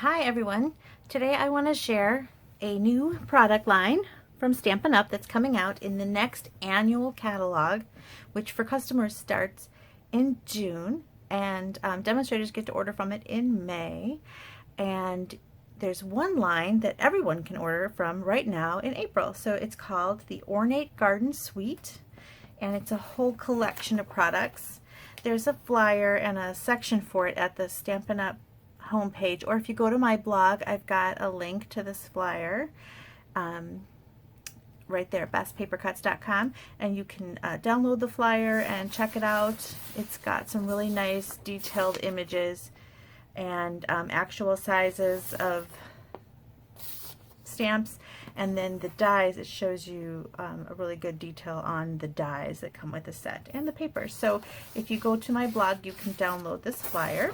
Hi everyone. Today I want to share a new product line from Stampin' Up! That's coming out in the next annual catalog, which for customers starts in June, and demonstrators get to order from it in May. And there's one line that everyone can order from right now in April. So it's called the Ornate Garden Suite, and it's a whole collection of products. There's a flyer and a section for it at the Stampin' Up! Homepage, or if you go to my blog, I've got a link to this flyer right there, bestpapercuts.com, and you can download the flyer and check it out. It's got some really nice detailed images and actual sizes of stamps, and then the dies, it shows you a really good detail on the dies that come with the set and the paper. So if you go to my blog, you can download this flyer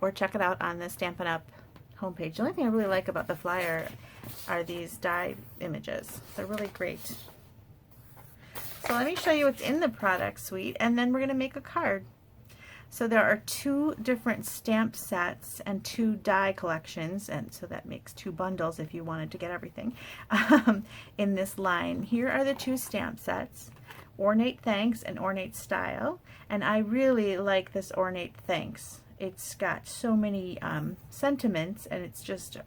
or check it out on the Stampin' Up! Homepage. The only thing I really like about the flyer are these die images. They're really great. So let me show you what's in the product suite, and then we're going to make a card. So there are two different stamp sets and two die collections, and so that makes two bundles if you wanted to get everything in this line. Here are the two stamp sets, Ornate Thanks and Ornate Style, and I really like this Ornate Thanks. It's got so many sentiments, and it's just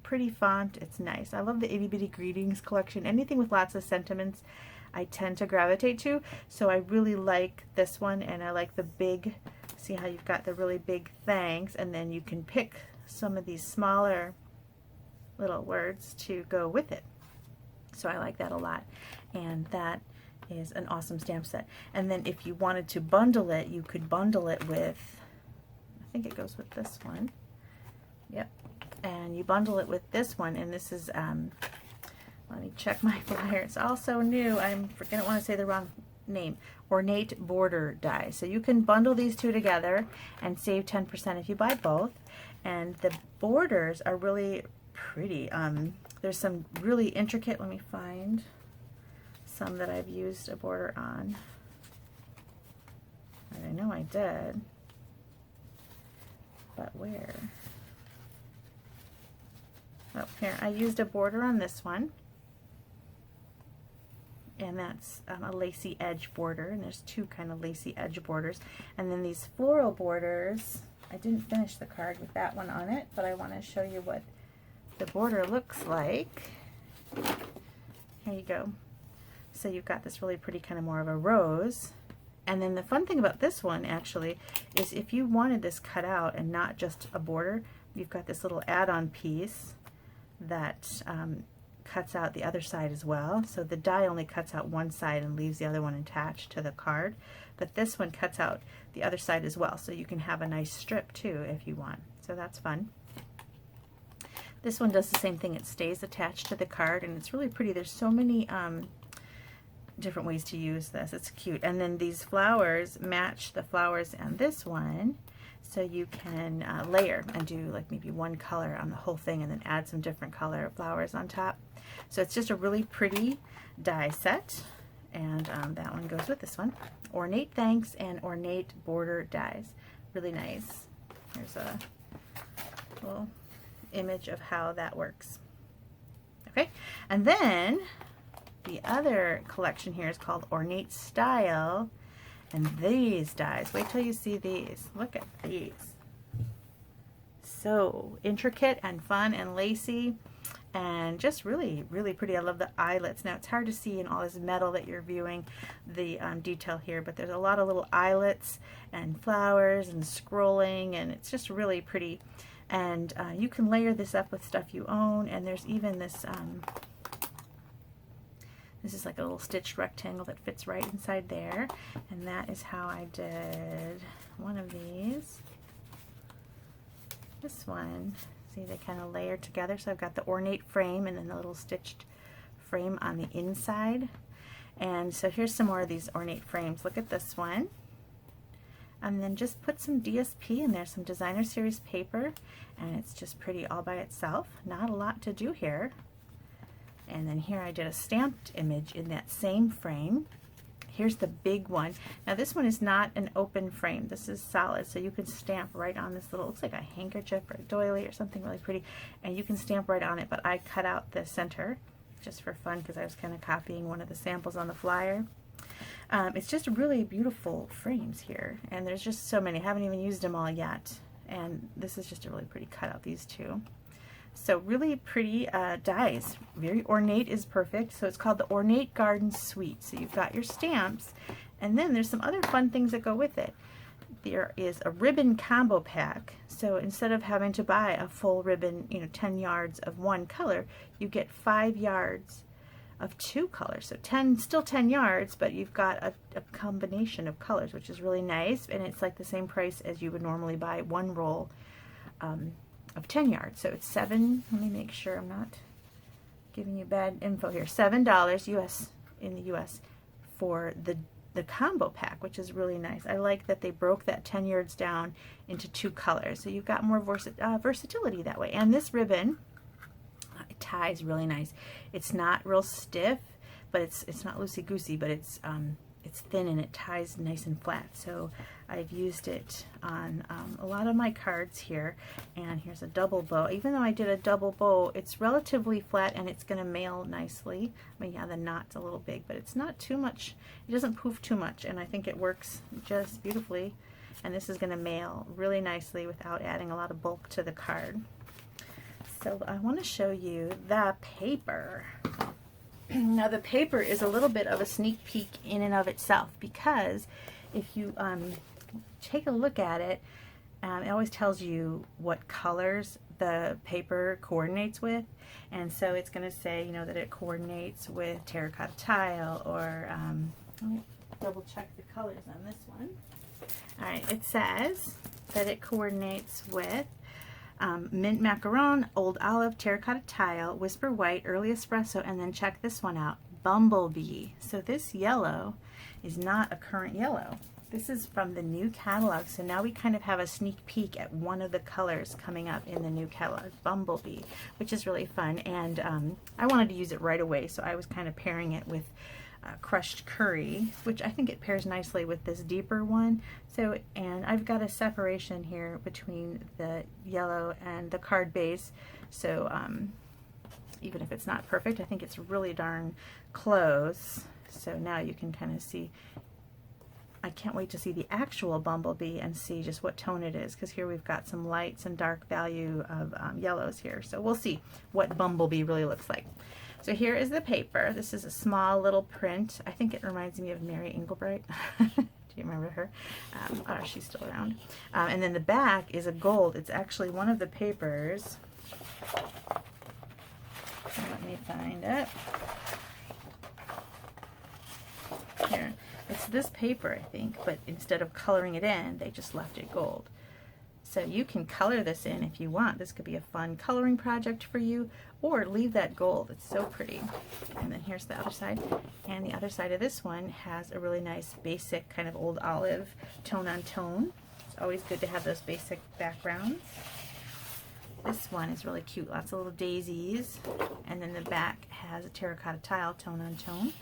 pretty font. It's nice. I love the Itty Bitty Greetings collection. Anything with lots of sentiments I tend to gravitate to, so I really like this one, and I like the big, see how you've got the really big thanks, and then you can pick some of these smaller little words to go with it. So I like that a lot, and that is an awesome stamp set. And then if you wanted to bundle it, you could bundle it with, I think it goes with this one. Yep. And you bundle it with this one, and this is, let me check my flyer. It's also new. I don't want to say the wrong name. Ornate Border die. So you can bundle these two together and save 10% if you buy both. And the borders are really pretty. There's some really intricate, let me find some that I've used a border on. And I know I did. But where? Oh, here. I used a border on this one. And that's a lacy edge border, and there's two kind of lacy edge borders. And then these floral borders, I didn't finish the card with that one on it, but I want to show you what the border looks like. Here you go. So you've got this really pretty kind of more of a rose. And then the fun thing about this one actually is if you wanted this cut out and not just a border, you've got this little add-on piece that cuts out the other side as well. So the die only cuts out one side and leaves the other one attached to the card, but this one cuts out the other side as well, so you can have a nice strip too if you want. So that's fun. This one does the same thing. It stays attached to the card, and it's really pretty. There's so many different ways to use this. It's cute. And then these flowers match the flowers on this one, so you can layer and do like maybe one color on the whole thing and then add some different color flowers on top. So it's just a really pretty die set, and that one goes with this one. Ornate Thanks and Ornate Border dies. Really nice. Here's a little image of how that works. Okay, and then the other collection here is called Ornate Style, and these dies, wait till you see these. Look at these. So intricate and fun and lacy, and just really, really pretty. I love the eyelets. Now it's hard to see in all this metal that you're viewing the detail here, but there's a lot of little eyelets and flowers and scrolling, and it's just really pretty. And you can layer this up with stuff you own, and there's even this this is like a little stitched rectangle that fits right inside there, and that is how I did one of these. This one, see, they kind of layer together, so I've got the ornate frame and then the little stitched frame on the inside. And so here's some more of these ornate frames. Look at this one. And then just put some DSP in there, some designer series paper, and it's just pretty all by itself. Not a lot to do here. And then here I did a stamped image in that same frame. Here's the big one. Now this one is not an open frame. This is solid, so you can stamp right on this little, looks like a handkerchief or a doily or something really pretty, and you can stamp right on it, but I cut out the center just for fun because I was kind of copying one of the samples on the flyer. It's just really beautiful frames here, and there's just so many. I haven't even used them all yet, and this is just a really pretty cutout, these two. So really pretty dies. Very ornate is perfect. So it's called the Ornate Garden Suite. So you've got your stamps, and then there's some other fun things that go with it. There is a ribbon combo pack. So instead of having to buy a full ribbon, 10 yards of one color, you get 5 yards of 2 colors. So still 10 yards, but you've got a combination of colors, which is really nice. And it's like the same price as you would normally buy one roll of 10 yards. So it's let me make sure I'm not giving you bad info here, $7 US in the US for the combo pack, which is really nice. I like that they broke that 10 yards down into 2 colors, so you've got more versatility that way. And this ribbon, it ties really nice. It's not real stiff, but it's not loosey-goosey, but it's thin and it ties nice and flat. So I've used it on a lot of my cards here. And here's a double bow. Even though I did a double bow, it's relatively flat and it's going to mail nicely. I mean, yeah, the knot's a little big, but it's not too much. It doesn't poof too much, and I think it works just beautifully. And this is going to mail really nicely without adding a lot of bulk to the card. So I want to show you the paper. Now the paper is a little bit of a sneak peek in and of itself, because if you take a look at it, it always tells you what colors the paper coordinates with, and so it's going to say, that it coordinates with terracotta tile, or let me double check the colors on this one. All right, it says that it coordinates with mint macaron, old olive, terracotta tile, whisper white, early espresso, and then check this one out, bumblebee. So this yellow is not a current yellow. This is from the new catalog. So now we kind of have a sneak peek at one of the colors coming up in the new catalog, bumblebee, which is really fun. And I wanted to use it right away, so I was kind of pairing it with crushed curry, which I think it pairs nicely with this deeper one. So, and I've got a separation here between the yellow and the card base, so even if it's not perfect, I think it's really darn close. So now you can kind of see, I can't wait to see the actual bumblebee and see just what tone it is, because here we've got some lights and dark value of yellows here, so we'll see what bumblebee really looks like. So here is the paper. This is a small little print. I think it reminds me of Mary Englebright. Do you remember her? Oh, she's still around. And then the back is a gold. It's actually one of the papers. Let me find it. Here. It's this paper, I think, but instead of coloring it in, they just left it gold. So you can color this in if you want. This could be a fun coloring project for you, or leave that gold. It's so pretty. And then here's the other side. And the other side of this one has a really nice basic kind of old olive tone on tone. It's always good to have those basic backgrounds. This one is really cute. Lots of little daisies. And then the back has a terracotta tile tone on tone.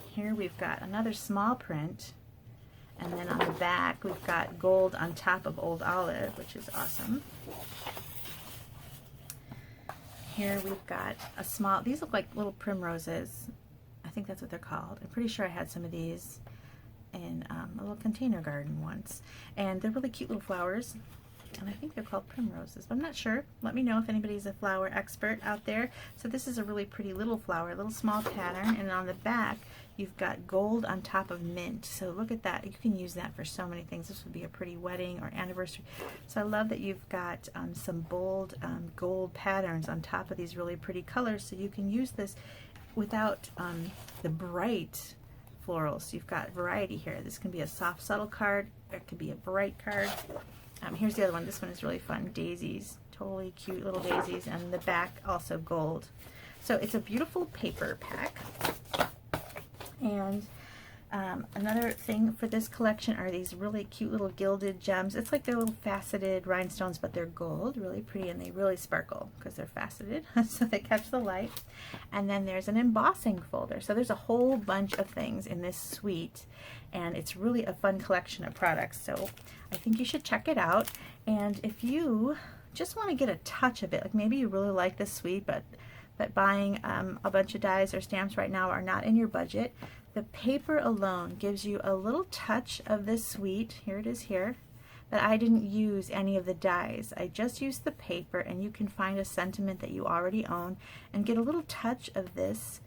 Here we've got another small print. And then on the back, we've got gold on top of old olive, which is awesome. Here we've got a small, these look like little primroses. I think that's what they're called. I'm pretty sure I had some of these in a little container garden once. And they're really cute little flowers. And I think they're called primroses, but I'm not sure. Let me know if anybody's a flower expert out there. So this is a really pretty little flower, a little small pattern, and on the back you've got gold on top of mint. So look at that. You can use that for so many things. This would be a pretty wedding or anniversary. So I love that you've got some bold gold patterns on top of these really pretty colors, so you can use this without the bright florals. So you've got variety here. This can be a soft, subtle card, or it could be a bright card. Here's the other one. This one is really fun. Daisies. Totally cute little daisies. And the back also gold. So it's a beautiful paper pack. And Another thing for this collection are these really cute little gilded gems. It's like they're little faceted rhinestones, but they're gold, really pretty, and they really sparkle because they're faceted, so they catch the light. And then there's an embossing folder. So there's a whole bunch of things in this suite, and it's really a fun collection of products. So I think you should check it out. And if you just want to get a touch of it, like maybe you really like this suite, but buying a bunch of dies or stamps right now are not in your budget, the paper alone gives you a little touch of this suite. Here it is here. But I didn't use any of the dies. I just used the paper, and you can find a sentiment that you already own and get a little touch of this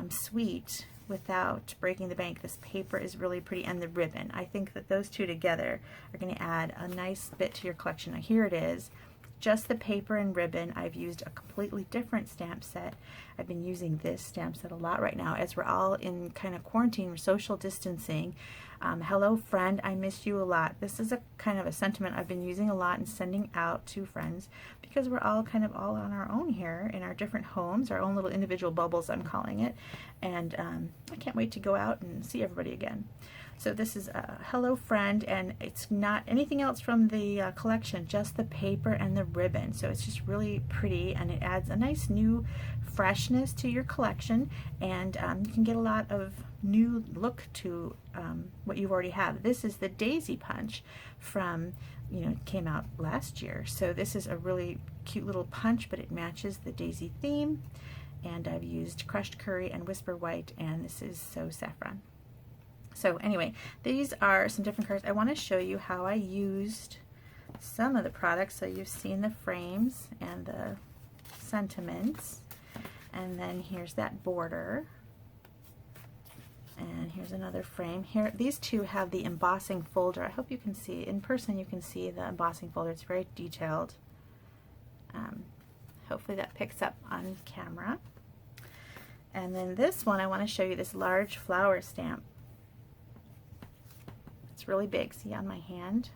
suite without breaking the bank. This paper is really pretty, and the ribbon. I think that those two together are going to add a nice bit to your collection. Now here it is. Just the paper and ribbon. I've used a completely different stamp set. I've been using this stamp set a lot right now as we're all in kind of quarantine or social distancing. Hello friend, I miss you a lot. This is a kind of a sentiment I've been using a lot and sending out to friends because we're all kind of all on our own here in our different homes, our own little individual bubbles, I'm calling it. And I can't wait to go out and see everybody again. So this is a Hello Friend, and it's not anything else from the collection, just the paper and the ribbon. So it's just really pretty, and it adds a nice new freshness to your collection, and you can get a lot of new look to what you already have. This is the Daisy Punch from, came out last year. So this is a really cute little punch, but it matches the Daisy theme. And I've used Crushed Curry and Whisper White, and this is So Saffron. So anyway, these are some different cards. I want to show you how I used some of the products. So you've seen the frames and the sentiments. And then here's that border. And here's another frame. Here, these two have the embossing folder. I hope you can see. In person you can see the embossing folder. It's very detailed. Hopefully that picks up on camera. And then this one, I want to show you this large flower stamp. It's really big, see on my hand,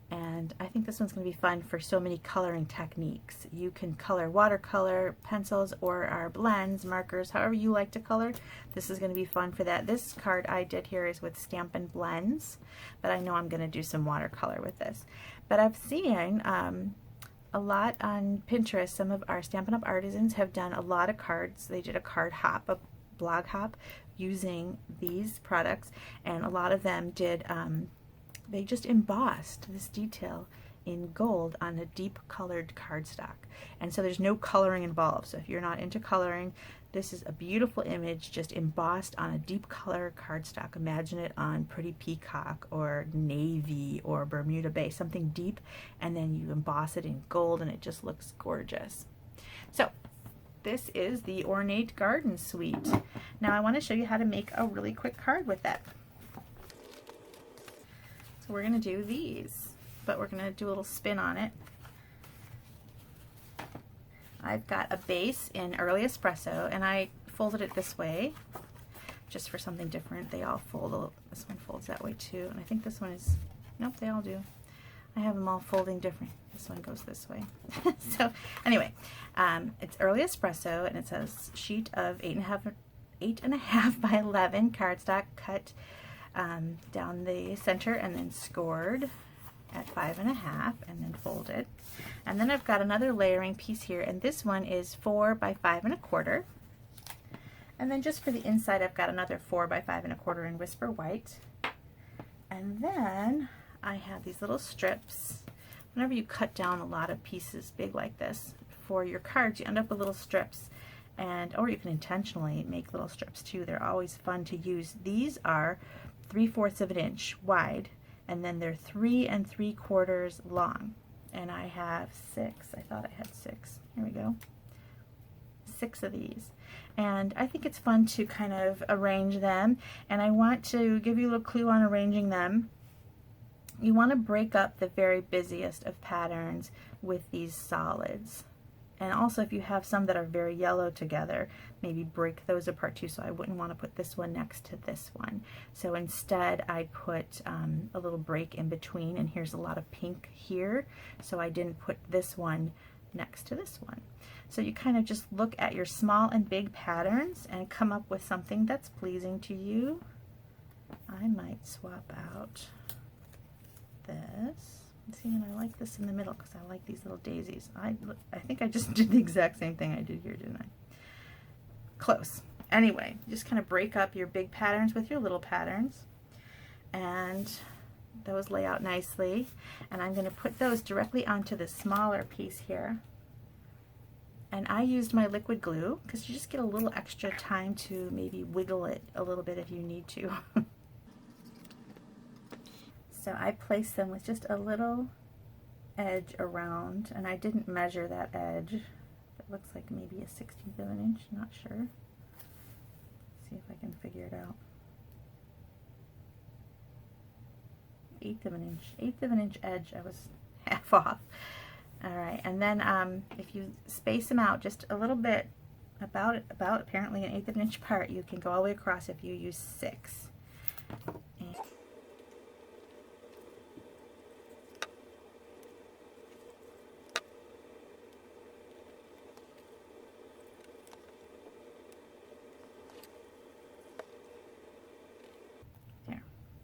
and I think this one's going to be fun for so many coloring techniques. You can color watercolor, pencils, or our blends, markers, however you like to color. This is going to be fun for that. This card I did here is with Stampin' Blends, but I know I'm going to do some watercolor with this. But I've seen a lot on Pinterest. Some of our Stampin' Up artisans have done a lot of cards. They did a card hop, a blog hop, using these products, and a lot of them did they just embossed this detail in gold on a deep colored cardstock, and so there's no coloring involved. So if you're not into coloring, this is a beautiful image just embossed on a deep color cardstock. Imagine it on Pretty Peacock or Navy or Bermuda Bay, something deep, and then you emboss it in gold, and it just looks gorgeous. So this is the Ornate Garden Suite. Now I want to show you how to make a really quick card with that. So we're going to do these, but we're going to do a little spin on it. I've got a base in Early Espresso, and I folded it this way just for something different. They all fold. This one folds that way too, and I think this one is, nope, they all do. I have them all folding different. This one goes this way. So anyway, it's Early Espresso, and it says sheet of 8.5 by 11 cardstock cut down the center and then scored at 5.5 and then folded. And then I've got another layering piece here, and this one is 4 by 5.25. And then just for the inside, I've got another 4 by 5.25 in Whisper White. And then I have these little strips. Whenever you cut down a lot of pieces big like this for your cards, you end up with little strips, or you can intentionally make little strips too. They're always fun to use. These are 3/4 of an inch wide, and then they're 3 3/4 long. And I have 6. I thought I had 6. Here we go. 6 of these. And I think it's fun to kind of arrange them, and I want to give you a little clue on arranging them. You want to break up the very busiest of patterns with these solids. And also, if you have some that are very yellow together, maybe break those apart too. So I wouldn't want to put this one next to this one. So instead I put a little break in between, and here's a lot of pink here. So I didn't put this one next to this one. So you kind of just look at your small and big patterns and come up with something that's pleasing to you. I might swap out this. See, and I like this in the middle because I like these little daisies. I think I just did the exact same thing I did here, didn't I? Close. Anyway, just kind of break up your big patterns with your little patterns, and those lay out nicely. And I'm going to put those directly onto the smaller piece here. And I used my liquid glue because you just get a little extra time to maybe wiggle it a little bit if you need to. So I placed them with just a little edge around, and I didn't measure that edge. It looks like maybe a 16th of an inch, not sure. See if I can figure it out. 1/8 of an inch edge. I was half off. All right, and then if you space them out just a little bit, about apparently 1/8 of an inch apart, you can go all the way across if you use 6.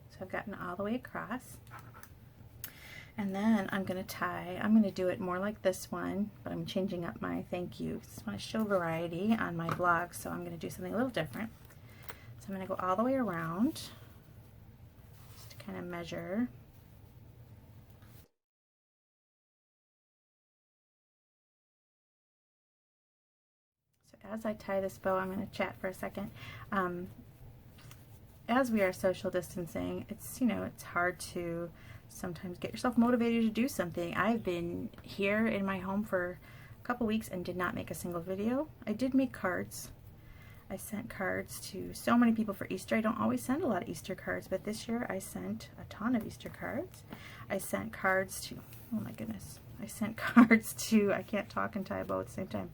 So I've gotten all the way across, and then I'm going to do it more like this one, but I'm changing up my thank you. I just want to show variety on my blog, so I'm going to do something a little different. So I'm going to go all the way around just to kind of measure. So as I tie this bow, I'm going to chat for a second. As we are social distancing, it's, you know, it's hard to sometimes get yourself motivated to do something. I've been here in my home for a couple weeks and did not make a single video. I did make cards. I sent cards to so many people for Easter. I don't always send a lot of Easter cards, but this year I sent a ton of Easter cards. I sent cards to, oh my goodness, I sent cards to, I can't talk and tie a bow at the same time.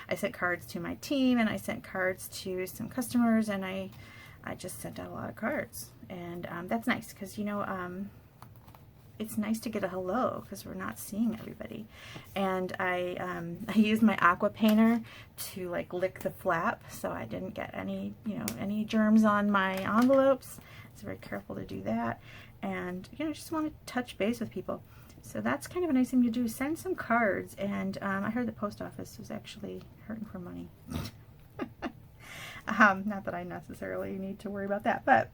I sent cards to my team, and I sent cards to some customers, and I just sent out a lot of cards, and that's nice because, you know, it's nice to get a hello because we're not seeing everybody. And I used my aqua painter to like lick the flap so I didn't get any, you know, any germs on my envelopes. It's very careful to do that, and, you know, just want to touch base with people. So that's kind of a nice thing to do. Send some cards, and I heard the post office was actually hurting for money. Not that I necessarily need to worry about that, but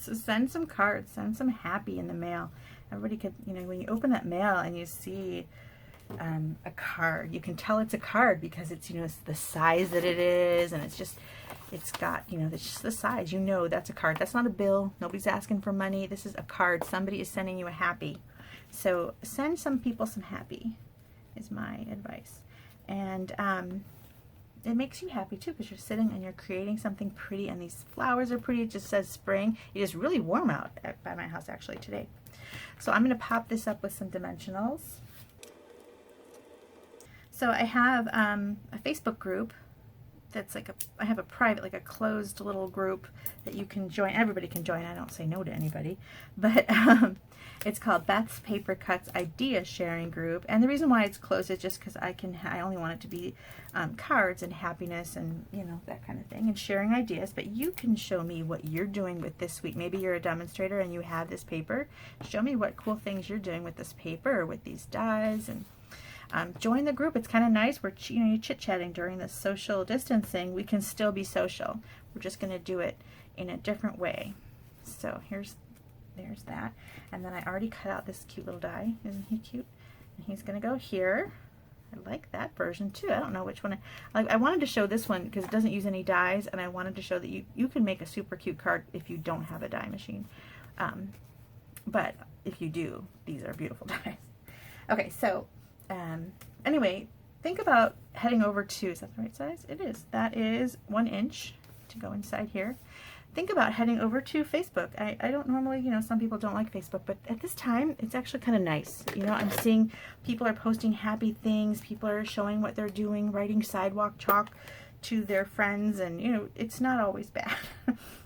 so send some cards, send some happy in the mail. Everybody could, you know, when you open that mail and you see a card, you can tell it's a card because it's, you know, it's the size that it is, and it's just, it's got, you know, it's just the size. You know that's a card. That's not a bill. Nobody's asking for money. This is a card. Somebody is sending you a happy. So send some people some happy is my advice. And it makes you happy too because you're sitting and you're creating something pretty, and these flowers are pretty. It just says spring. It is really warm out by my house actually today. So I'm going to pop this up with some dimensionals. So I have a Facebook group that's like I have a private, like a closed little group that you can join. Everybody can join. I don't say no to anybody, but it's called Beth's Paper Cuts Idea Sharing Group. And the reason why it's closed is just because I only want it to be cards and happiness and, you know, that kind of thing, and sharing ideas. But you can show me what you're doing with this week. Maybe you're a demonstrator and you have this paper. Show me what cool things you're doing with this paper or with these dies, and join the group. It's kind of nice. We're, you know, you're chit-chatting during this social distancing. We can still be social. We're just going to do it in a different way. So there's that. And then I already cut out this cute little die. Isn't he cute? And he's going to go here. I like that version too. I don't know which one. I wanted to show this one because it doesn't use any dies, and I wanted to show that you can make a super cute card if you don't have a die machine. But if you do, these are beautiful dies. Okay, so anyway, think about heading over to, is that the right size? It is. That is 1 inch to go inside here. Think about heading over to Facebook. I don't normally, you know, some people don't like Facebook, but at this time, it's actually kind of nice. You know, I'm seeing people are posting happy things. People are showing what they're doing, writing sidewalk chalk to their friends, and, you know, it's not always bad.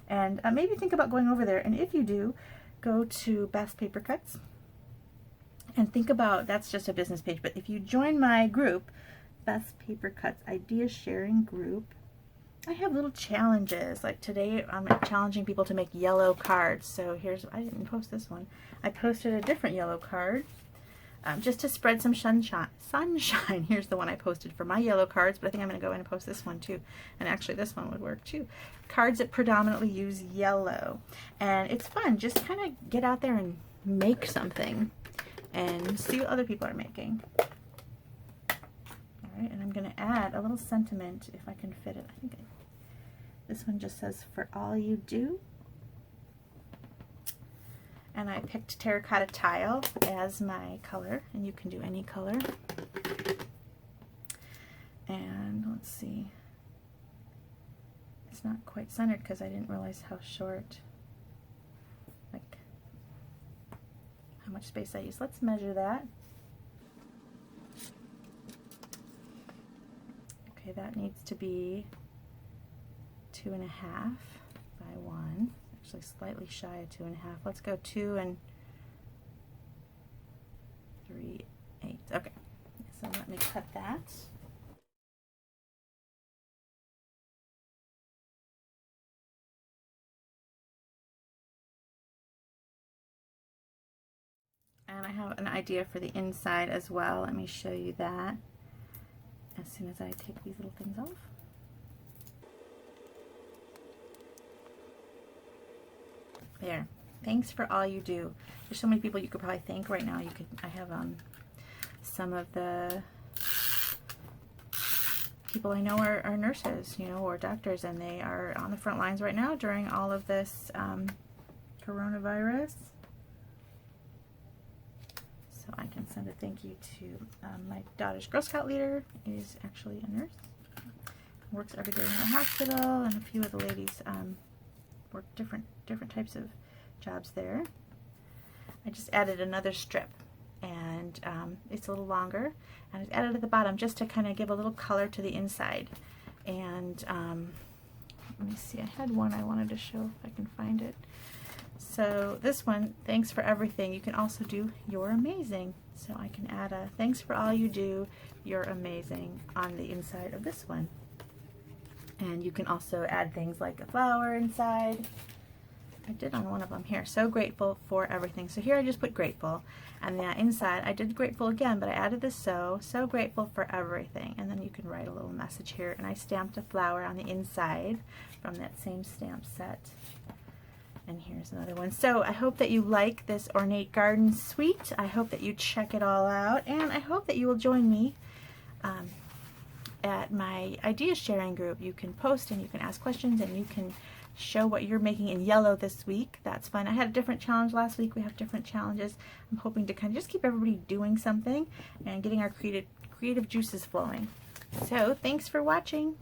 And maybe think about going over there. And if you do, go to Beth's Paper Cuts. And think about, that's just a business page, but if you join my group, Beth's Paper Cuts Idea Sharing Group, I have little challenges. Like today I'm challenging people to make yellow cards. So here's, I didn't post this one. I posted a different yellow card just to spread some sunshine. Here's the one I posted for my yellow cards, but I think I'm going to go in and post this one too. And actually this one would work too. Cards that predominantly use yellow. And it's fun. Just kind of get out there and make something and see what other people are making. Alright, and I'm going to add a little sentiment if I can fit it. I think this one just says, "For all you do." And I picked terracotta tile as my color, and you can do any color. And let's see. It's not quite centered because I didn't realize how short, like how much space I use. Let's measure that. Okay, that needs to be 2.5 by 1. Actually slightly shy of 2.5. Let's go 2 3/8. Okay, so let me cut that. And I have an idea for the inside as well. Let me show you that as soon as I take these little things off. There. Thanks for all you do. There's so many people you could probably thank right now. I have some of the people I know are nurses, you know, or doctors, and they are on the front lines right now during all of this coronavirus. So I can send a thank you to my daughter's Girl Scout leader, is actually a nurse, works every day in the hospital, and a few of the ladies work different types of jobs there. I just added another strip, and it's a little longer, and I've added at the bottom just to kind of give a little color to the inside. And let me see, I had one I wanted to show if I can find it. So this one, "Thanks for everything." You can also do "You're amazing." So I can add a "Thanks for all you do, you're amazing" on the inside of this one. And you can also add things like a flower inside. I did on one of them here. "So grateful for everything." So here I just put "grateful." And then inside I did "grateful" again, but I added the "so grateful for everything." And then you can write a little message here. And I stamped a flower on the inside from that same stamp set. And here's another one. So I hope that you like this Ornate Garden Suite. I hope that you check it all out. And I hope that you will join me at my idea sharing group. You can post and you can ask questions and you can show what you're making in yellow this week. That's fun. I had a different challenge last week. We have different challenges. I'm hoping to kind of just keep everybody doing something and getting our creative juices flowing. So thanks for watching.